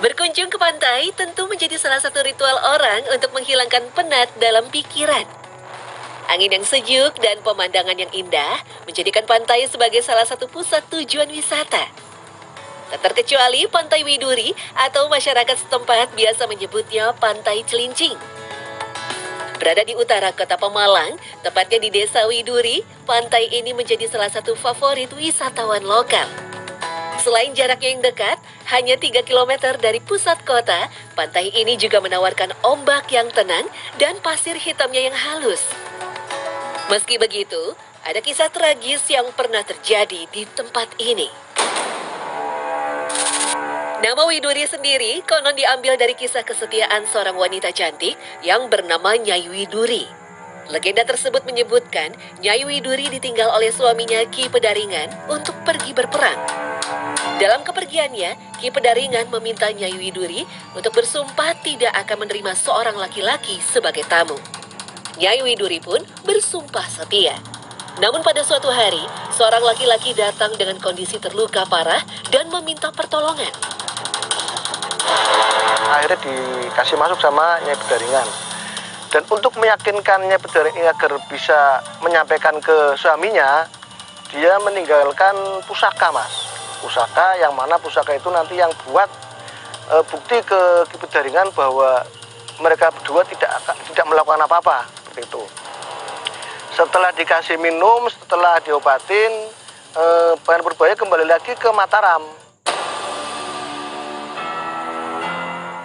Berkunjung ke pantai tentu menjadi salah satu ritual orang untuk menghilangkan penat dalam pikiran. Angin yang sejuk dan pemandangan yang indah menjadikan pantai sebagai salah satu pusat tujuan wisata. Tak terkecuali Pantai Widuri atau masyarakat setempat biasa menyebutnya Pantai Cilincing. Berada di utara kota Pemalang, tepatnya di Desa Widuri, pantai ini menjadi salah satu favorit wisatawan lokal. Selain jaraknya yang dekat, hanya 3 kilometer dari pusat kota, pantai ini juga menawarkan ombak yang tenang dan pasir hitamnya yang halus. Meski begitu, ada kisah tragis yang pernah terjadi di tempat ini. Nama Widuri sendiri konon diambil dari kisah kesetiaan seorang wanita cantik yang bernama Nyai Widuri. Legenda tersebut menyebutkan Nyai Widuri ditinggal oleh suaminya Ki Pedaringan untuk pergi berperang. Dalam kepergiannya, Ki Pedaringan meminta Nyai Widuri untuk bersumpah tidak akan menerima seorang laki-laki sebagai tamu. Nyai Widuri pun bersumpah setia. Namun pada suatu hari, seorang laki-laki datang dengan kondisi terluka parah dan meminta pertolongan. Akhirnya dikasih masuk sama Nyai Pedaringan. Dan untuk meyakinkan Nyai Pedaringan agar bisa menyampaikan ke suaminya, dia meninggalkan pusaka, Mas. Pusaka yang mana pusaka itu nanti yang buat bukti ke Ki Pedaringan bahwa mereka berdua tidak melakukan apa-apa seperti itu. Setelah dikasih minum, setelah diobatin, Pangeran Purbaya kembali lagi ke Mataram.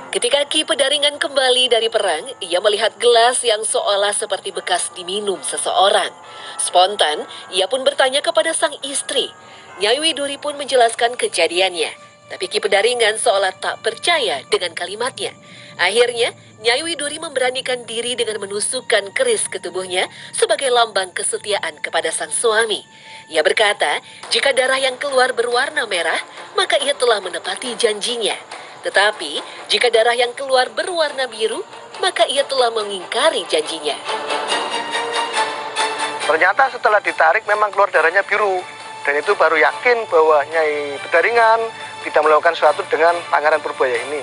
Ketika Ki Pedaringan kembali dari perang, ia melihat gelas yang seolah seperti bekas diminum seseorang. Spontan, ia pun bertanya kepada sang istri. Nyai Widuri pun menjelaskan kejadiannya. Tapi Ki Pedaringan seolah tak percaya dengan kalimatnya. Akhirnya, Nyai Widuri memberanikan diri dengan menusukkan keris ke tubuhnya sebagai lambang kesetiaan kepada sang suami. Ia berkata, jika darah yang keluar berwarna merah, maka ia telah menepati janjinya. Tetapi, jika darah yang keluar berwarna biru, maka ia telah mengingkari janjinya. Ternyata setelah ditarik memang keluar darahnya biru. Dan itu baru yakin bahwa Nyai Pedaringan tidak melakukan sesuatu dengan Pangeran Purbaya ini.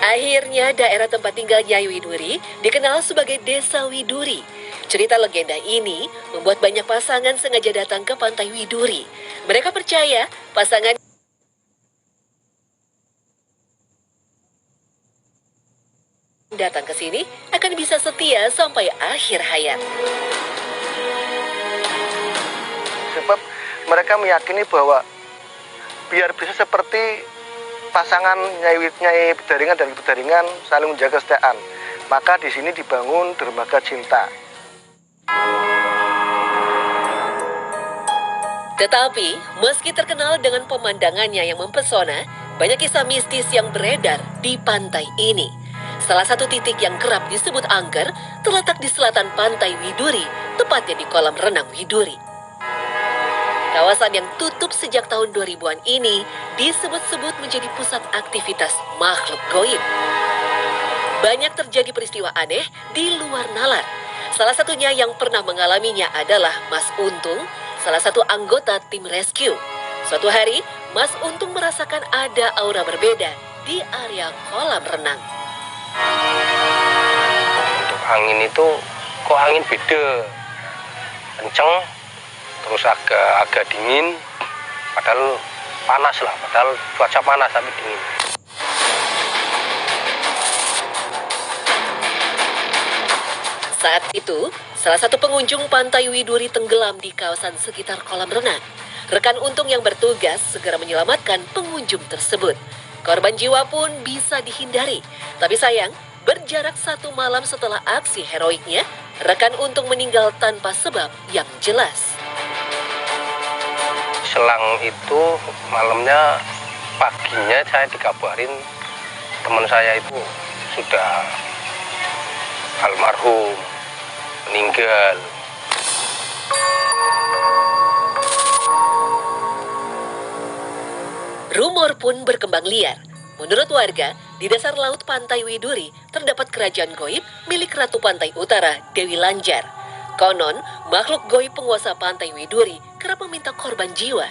Akhirnya daerah tempat tinggal Nyai Widuri dikenal sebagai Desa Widuri. Cerita legenda ini membuat banyak pasangan sengaja datang ke Pantai Widuri. Mereka percaya pasangan datang ke sini akan bisa setia sampai akhir hayat. Sebab mereka meyakini bahwa biar bisa seperti pasangan Nyai Pedaringan dan Pedaringan saling menjaga kesetiaan, maka di sini dibangun dermaga cinta. Tetapi, meski terkenal dengan pemandangannya yang mempesona, banyak kisah mistis yang beredar di pantai ini. Salah satu titik yang kerap disebut angker terletak di selatan Pantai Widuri, tepatnya di kolam renang Widuri. Kawasan yang tutup sejak tahun 2000-an ini disebut-sebut menjadi pusat aktivitas makhluk gaib. Banyak terjadi peristiwa aneh di luar nalar. Salah satunya yang pernah mengalaminya adalah Mas Untung, salah satu anggota tim rescue. Suatu hari, Mas Untung merasakan ada aura berbeda di area kolam renang. Untuk angin itu, kok angin beda, kenceng, terus agak dingin, padahal panas lah, padahal cuaca panas tapi dingin. Saat itu, salah satu pengunjung Pantai Widuri tenggelam di kawasan sekitar kolam renang. Rekan Untung yang bertugas segera menyelamatkan pengunjung tersebut. Korban jiwa pun bisa dihindari. Tapi sayang, berjarak 1 malam setelah aksi heroiknya, rekan Untung meninggal tanpa sebab yang jelas. Selang itu malamnya, paginya saya dikabarin teman saya itu sudah almarhum, meninggal. Rumor pun berkembang liar. Menurut warga, di dasar laut Pantai Widuri terdapat kerajaan goib milik Ratu Pantai Utara, Dewi Lanjar. Konon, makhluk goib penguasa Pantai Widuri kerap meminta korban jiwa.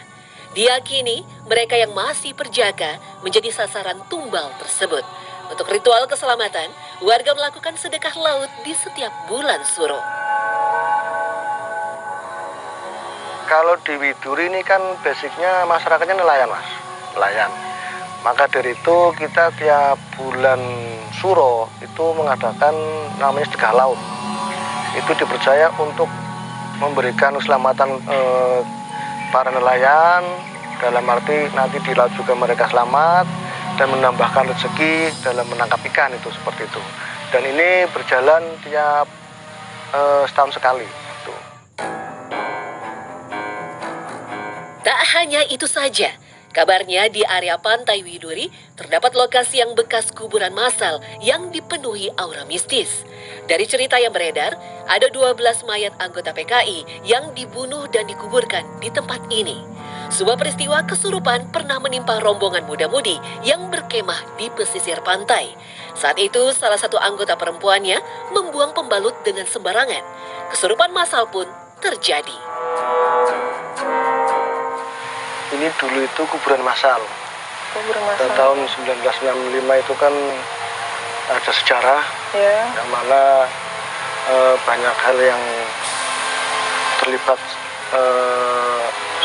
Diyakini mereka yang masih berjaga menjadi sasaran tumbal tersebut. Untuk ritual keselamatan, warga melakukan sedekah laut di setiap bulan Suro. Kalau di Widuri ini kan basicnya masyarakatnya nelayan mas, nelayan. Maka dari itu kita tiap bulan Suro itu mengadakan namanya sedekah laut. Itu dipercaya untuk memberikan keselamatan para nelayan, dalam arti nanti di laut juga mereka selamat dan menambahkan rezeki dalam menangkap ikan, itu seperti itu. Dan ini berjalan tiap setahun sekali. Tak hanya itu saja, kabarnya di area Pantai Widuri terdapat lokasi yang bekas kuburan massal yang dipenuhi aura mistis. Dari cerita yang beredar, ada 12 mayat anggota PKI yang dibunuh dan dikuburkan di tempat ini. Sebuah peristiwa kesurupan pernah menimpa rombongan muda-mudi yang berkemah di pesisir pantai. Saat itu, salah satu anggota perempuannya membuang pembalut dengan sembarangan. Kesurupan massal pun terjadi. Ini dulu itu kuburan massal. Kuburan massal. Dan tahun 1965 itu kan ada sejarah yang mana banyak hal yang terlibat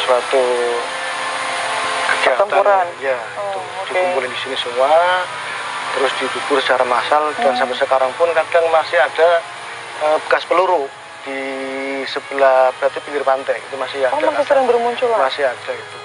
suatu kegiatan. Pertempuran. Ya, dikumpulin di sini semua, terus dikubur secara massal dan sampai sekarang pun kadang masih ada bekas peluru di sebelah berarti pinggir pantai itu masih ada. Masih sering bermunculan. Masih ada itu.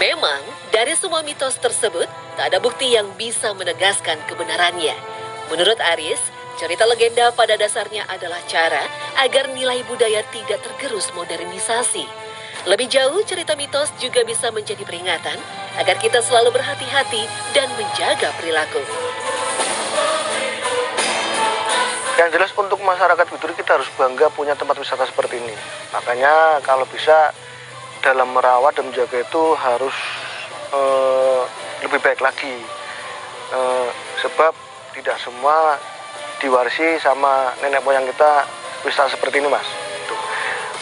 Memang, dari semua mitos tersebut, tak ada bukti yang bisa menegaskan kebenarannya. Menurut Aris, cerita legenda pada dasarnya adalah cara agar nilai budaya tidak tergerus modernisasi. Lebih jauh, cerita mitos juga bisa menjadi peringatan agar kita selalu berhati-hati dan menjaga perilaku. Yang jelas untuk masyarakat Widuri kita harus bangga punya tempat wisata seperti ini. Makanya kalau bisa dalam merawat dan menjaga itu harus lebih baik lagi. Sebab tidak semua diwarisi sama nenek moyang kita wisata seperti ini mas.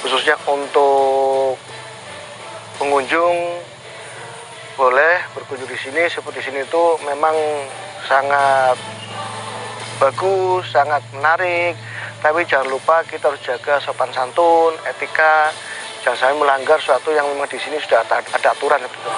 Khususnya untuk pengunjung boleh berkunjung di sini, seperti sini itu memang sangat bagus, sangat menarik. Tapi jangan lupa kita harus jaga sopan santun, etika, jangan sampai melanggar sesuatu yang memang di sini sudah ada aturan. Gitu.